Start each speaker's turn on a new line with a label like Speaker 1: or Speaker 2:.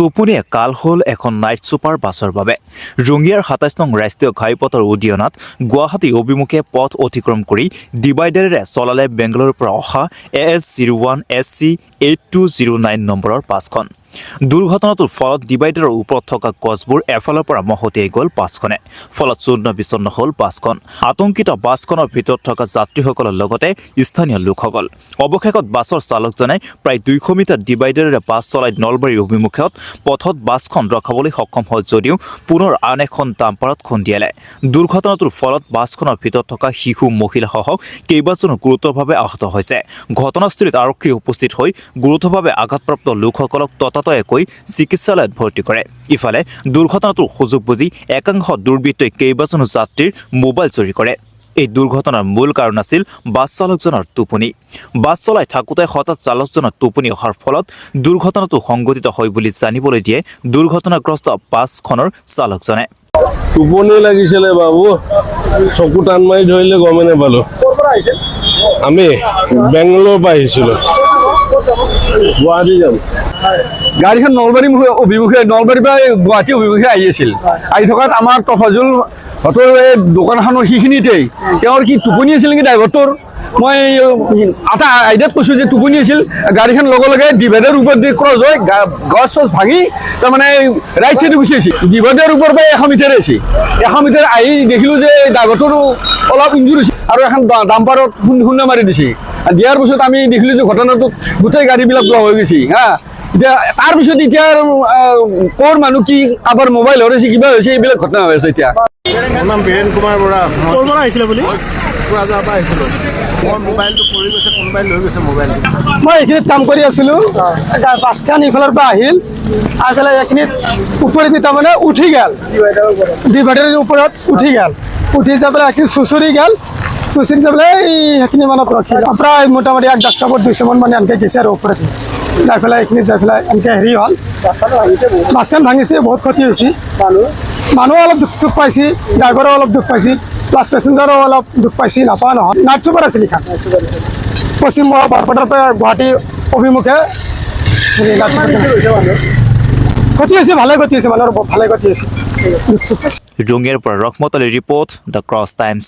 Speaker 1: টোপনিয়ে কাল হ'ল এখন নাইট ছুপাৰ বাছৰ বাবে ৰঙিয়াৰ ২৭ নং ৰাষ্ট্ৰীয় ঘাইপথৰ উদিয়নাত গুৱাহাটী অভিমুখে পথ অতিক্ৰম কৰি ডিভাইডাৰেৰে চলালে বেংগালুৰুৰ পৰা অহা AS01 SC 8209 নম্বৰৰ বাছখন। দুৰ্ঘটনাটোৰ ফলত ডিভাইডাৰৰ ওপৰত থকা গছবোৰ এফালৰ পৰা মহতিয়াই গ'ল বাছখনে। ফলত চূৰ্ণ বিচূৰ্ণ হ'ল বাছখন। আতংকিত বাছখনৰ ভিতৰত থকা যাত্ৰীসকলৰ লগতে স্থানীয় লোকসকল। অৱশেষত বাছৰ চালকজনে প্ৰায় ২০০ মিটাৰ ডিভাইডাৰেৰে বাছ চলাই নলবাৰীৰ অভিমুখত পথত বাছখন ৰখাবলৈ সক্ষম হ'ল যদিও পুনৰ আন এখন ডাম্পাৰত খুন্দিয়ালে। দুৰ্ঘটনাটোৰ ফলত বাছখনৰ ভিতৰত থকা শিশু মহিলাসহ কেইবাজনো গুৰুতৰভাৱে আহত হৈছে। ঘটনাস্থলীত আৰক্ষী উপস্থিত হৈ গুৰুতৰভাৱে আঘাতপ্ৰাপ্ত লোকসকলক ততাতয়াকৈ চিকিৎসালয়ত ভৰ্তি কৰে। ইফালে দুৰ্ঘটনাটোৰ সুযোগ বুজি একাংশ দুৰ্বৃত্তই কেইবাজনো যাত্ৰীৰ মোবাইল চুৰি কৰে। এই দুৰ্ঘটনাৰ মূল কাৰণ আছিল বাছ চালকজনৰ টোপনি। বাছ চলাই থাকোঁতে হঠাৎ চালকজনৰ টোপনি অহাৰ ফলত দুৰ্ঘটনাটো সংঘটিত হয় বুলি জানিবলৈ দিয়ে দুৰ্ঘটনাগ্ৰস্ত বাছখনৰ চালকজনে।
Speaker 2: টোপনি লাগিছিলে বাবু, চকু টান মাৰি ধৰিলে গমে নাপালো। আমি বেংগলোৰৰ পৰা আহিছিলো, গুৱাহাটী যাম।
Speaker 3: গাড়ীখন নলবাৰী অভিমুখে, নলবাৰীৰ পৰা গুৱাহাটী অভিমুখে আহি আছিল। আহি থকাত আমাৰ তফাজুল হতৰ এই দোকানখনৰ সেইখিনিতেই তেওঁৰ কি টোপনি আছিল নেকি ড্ৰাইভাৰটোৰ। মই এটা আইডিয়াত কৈছোঁ যে টোপনি আছিল। গাড়ীখন লগে লগে ডিভাইডাৰৰ ওপৰত দি ক্ৰছ হৈ গছ চছ ভাঙি তাৰমানে ৰাইট চাইডে গুচি আহিছে। ডিভাইডাৰৰ ওপৰৰ পৰা 100 মিটাৰ আহিছে। 100 মিটাৰ আহি দেখিলোঁ যে ড্ৰাইভাৰটোৰ অলপ ইঞ্জুৰ হৈছে আৰু এখন ডাম্পাৰত খুন্দা মাৰি দিছে। দিয়াৰ পিছত আমি দেখিলোঁ যে ঘটনাটোত গোটেই গাড়ীবিলাক ব্লক হৈ গৈছে। এতিয়া তাৰপিছত এতিয়া ক'ৰ মানুহ কি কাৰোবাৰ মোবাইল হৰাইছে কিবা হৈছে এইবিলাক ঘটনা হৈ আছে। এতিয়া
Speaker 2: মোৰ নাম বীৰেন কুমাৰ বৰা।
Speaker 3: ক'ৰ পৰা আহিছিলে বুলি?
Speaker 2: কোকৰাঝাৰৰ পৰা আহিছিলোঁ। মোৰ মোবাইলটো পৰি গৈছে, কোনোবাই লৈ গৈছে মোবাইলটো।
Speaker 3: মই এইখিনিত কাম কৰি আছিলোঁ। বাছখন ইফালৰ পৰা আহিল, আহি পেলাই এইখিনিত ওপৰেদি তাৰমানে উঠি গ'ল, ডিভাইডাৰৰ ওপৰত উঠি গ'ল। উঠি যাই পেলাই এইখিনি চুচৰি গ'ল। চুচৰি যাই পেলাই সেইখিনি মানত ৰখিল। প্ৰায় মোটামুটি 110 ফুট 200 মান মানে এনেকৈ গৈছে আৰু ওপৰেদি যাই পেলাই এইখিনিত যাই পেলাই এনেকৈ হেৰি হ'ল। বাছখন ভাঙিছে, বহুত ক্ষতি হৈছে। মানুহ অলপ দুখ পাইছে, ড্ৰাইভাৰো অলপ দুখ পাইছে, প্লাছ পেচেঞ্জাৰো অলপ দুখ পাইছে। নাপায় নহয়, নাইট ছুপাৰ আছিল এইখন। পশ্চিম বৰপেটাৰ পৰা গুৱাহাটী অভিমুখে ক্ষতি হৈছে, ভালে ক্ষতি হৈছে, মানুহৰ ভালে ক্ষতি হৈছে।
Speaker 1: ৰঙিয়াৰ পৰা Rahmat Ali report, the cross times.